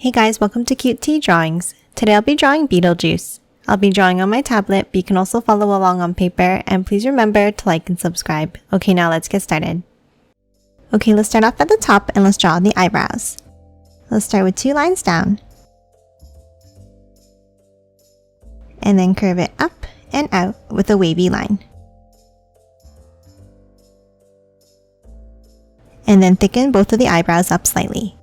Hey guys, welcome to Cute Tea Drawings. Today I'll be drawing Beetlejuice. I'll be drawing on my tablet, but you can also follow along on paper, and please remember to like and subscribe. Okay, now let's get started. Okay, let's start off at the top and let's draw the eyebrows. Let's start with 2 lines down. And then curve it up and out with a wavy line. And then thicken both of the eyebrows up slightly.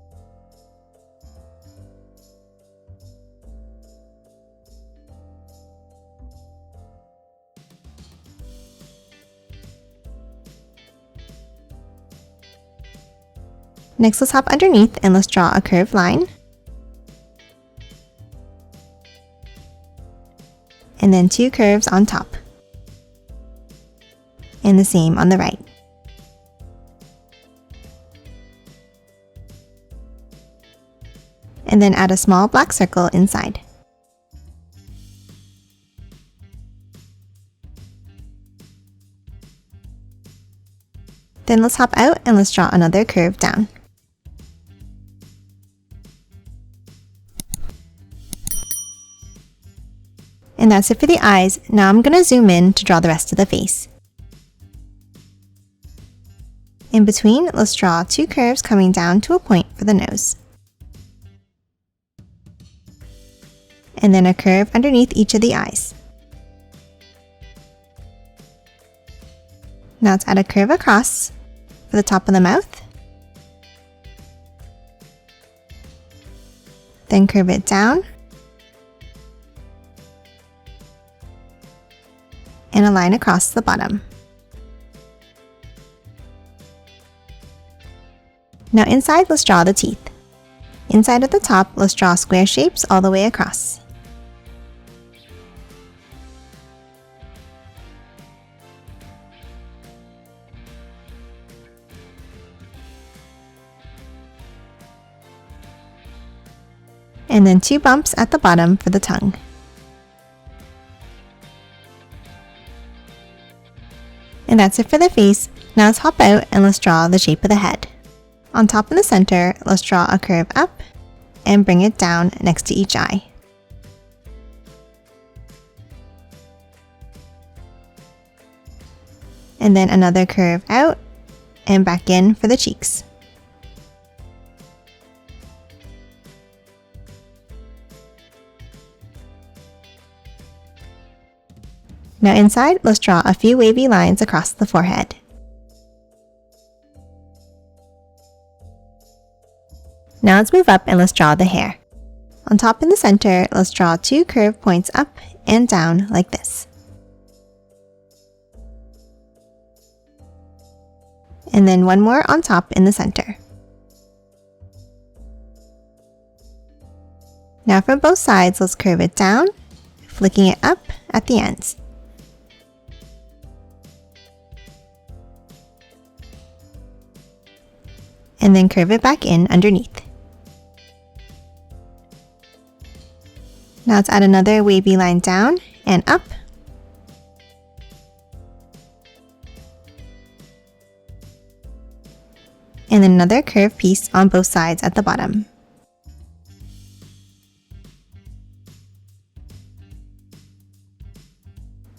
Next, let's hop underneath and let's draw a curved line. And then 2 curves on top. And the same on the right. And then add a small black circle inside. Then let's hop out and let's draw another curve down. And that's it for the eyes. Now I'm going to zoom in to draw the rest of the face. In between, let's draw 2 curves coming down to a point for the nose. And then a curve underneath each of the eyes. Now let's add a curve across for the top of the mouth. Then curve it down. And a line across the bottom. Now inside, let's draw the teeth. Inside at the top, let's draw square shapes all the way across. And then 2 bumps at the bottom for the tongue. And that's it for the face. Now let's hop out and let's draw the shape of the head. On top in the center, let's draw a curve up and bring it down next to each eye. And then another curve out and back in for the cheeks. Now inside, let's draw a few wavy lines across the forehead. Now let's move up and let's draw the hair. On top in the center, let's draw 2 curved points up and down like this. And then 1 more on top in the center. Now from both sides, let's curve it down, flicking it up at the ends. And then curve it back in underneath. Now let's add another wavy line down and up. And then another curved piece on both sides at the bottom.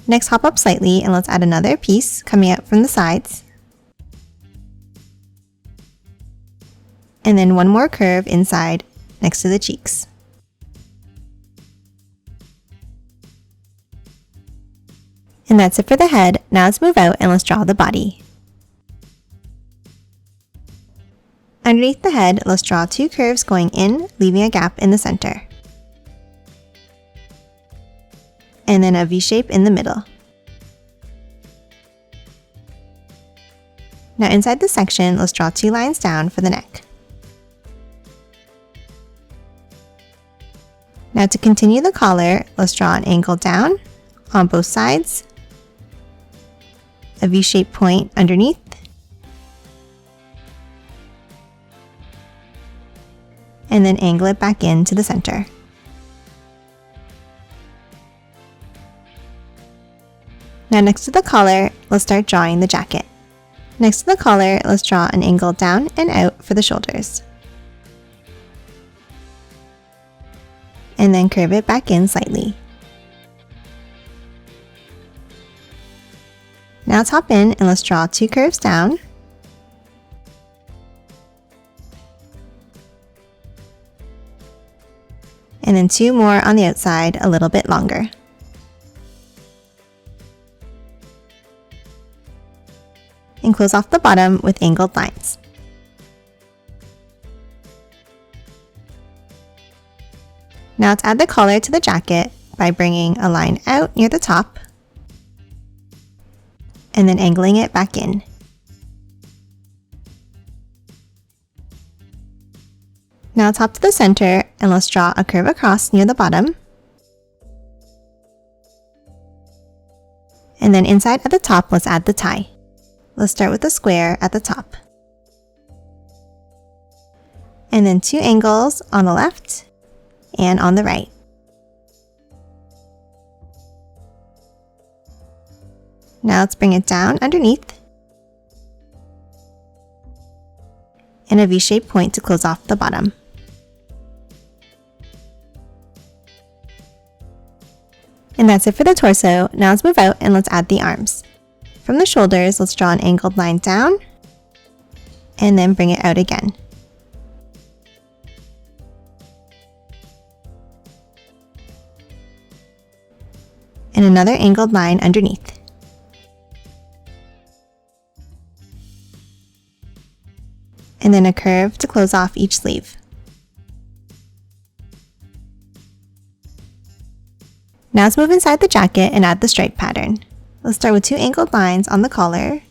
Next, hop up slightly and let's add another piece coming out from the sides. And then 1 more curve inside next to the cheeks. And that's it for the head. Now let's move out and let's draw the body. Underneath the head, let's draw 2 curves going in, leaving a gap in the center. And then a V shape in the middle. Now inside this section, let's draw 2 lines down for the neck. Now to continue the collar, let's draw an angle down on both sides, a V-shaped point underneath, and then angle it back into the center. Now next to the collar, let's start drawing the jacket. Next to the collar, let's draw an angle down and out for the shoulders. and then curve it back in slightly. Now let's hop in and let's draw 2 curves down. And then 2 more on the outside, a little bit longer. And close off the bottom with angled lines. Now let's add the collar to the jacket by bringing a line out near the top and then angling it back in. Now let's hop to the center and let's draw a curve across near the bottom. And then inside at the top, let's add the tie. Let's start with the square at the top. And then 2 angles on the left and on the right. Now let's bring it down underneath and a V-shaped point to close off the bottom. And that's it for the torso. Now let's move out and let's add the arms. From the shoulders, let's draw an angled line down and then bring it out again. And another angled line underneath. And then a curve to close off each sleeve. Now let's move inside the jacket and add the stripe pattern. Let's start with 2 angled lines on the collar.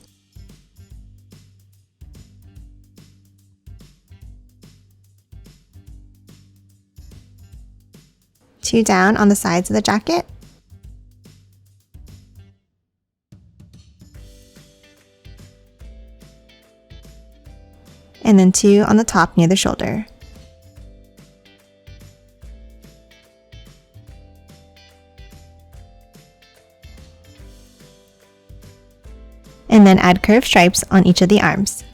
Two down on the sides of the jacket. And then 2 on the top near the shoulder. And then add curved stripes on each of the arms.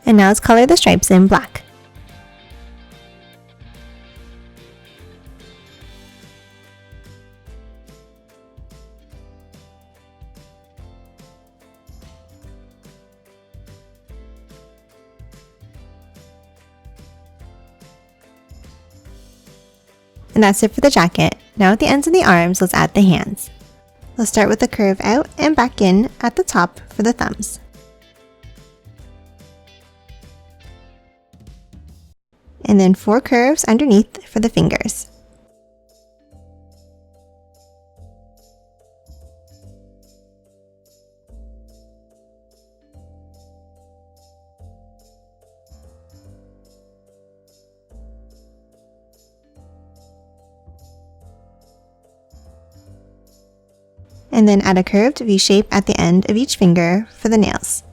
And now let's color the stripes in black. And that's it for the jacket. Now at the ends of the arms, let's add the hands. Let's start with the curve out and back in at the top for the thumbs. And then 4 curves underneath for the fingers. And then add a curved V shape at the end of each finger for the nails.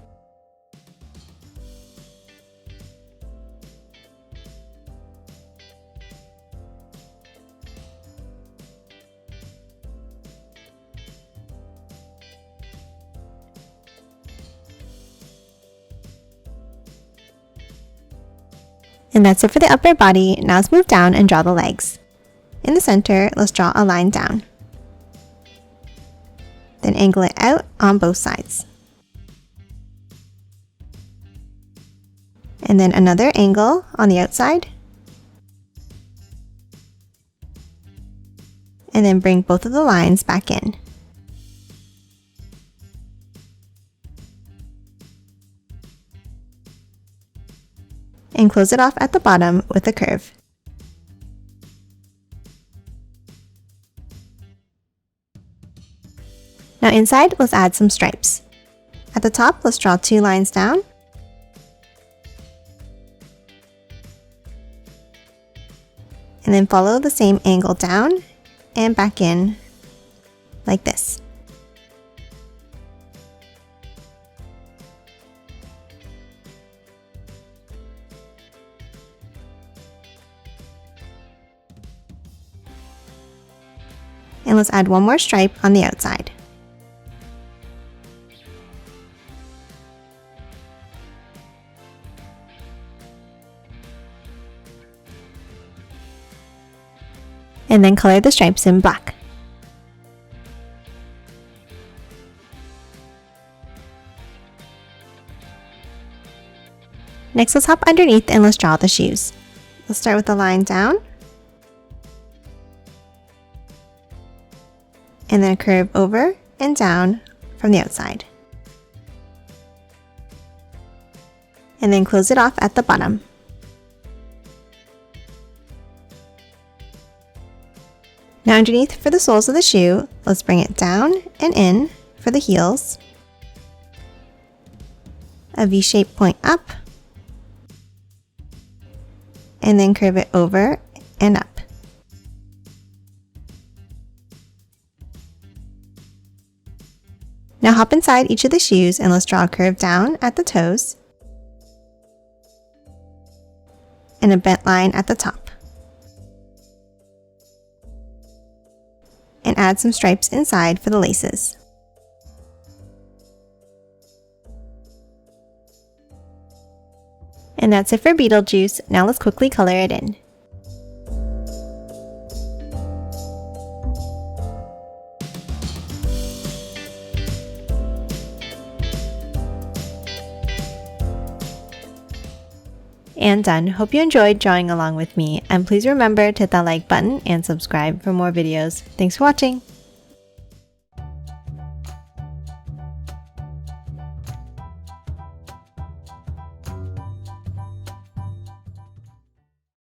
And that's it for the upper body. Now let's move down and draw the legs. In the center, let's draw a line down. Then angle it out on both sides. And then another angle on the outside. And then bring both of the lines back in. And close it off at the bottom with a curve. Now inside, let's add some stripes. At the top, let's draw 2 lines down. And then follow the same angle down and back in like this. And let's add one more stripe on the outside. And then color the stripes in black. Next, let's hop underneath and let's draw the shoes. Let's start with the line down, and then a curve over and down from the outside. And then close it off at the bottom. Now underneath for the soles of the shoe, let's bring it down and in for the heels. A V-shaped point up, and then curve it over and up. Now hop inside each of the shoes and let's draw a curve down at the toes and a bent line at the top. And add some stripes inside for the laces. And that's it for Beetlejuice. Now let's quickly color it in. And done. Hope you enjoyed drawing along with me, and please remember to hit that like button and subscribe for more videos. Thanks for watching!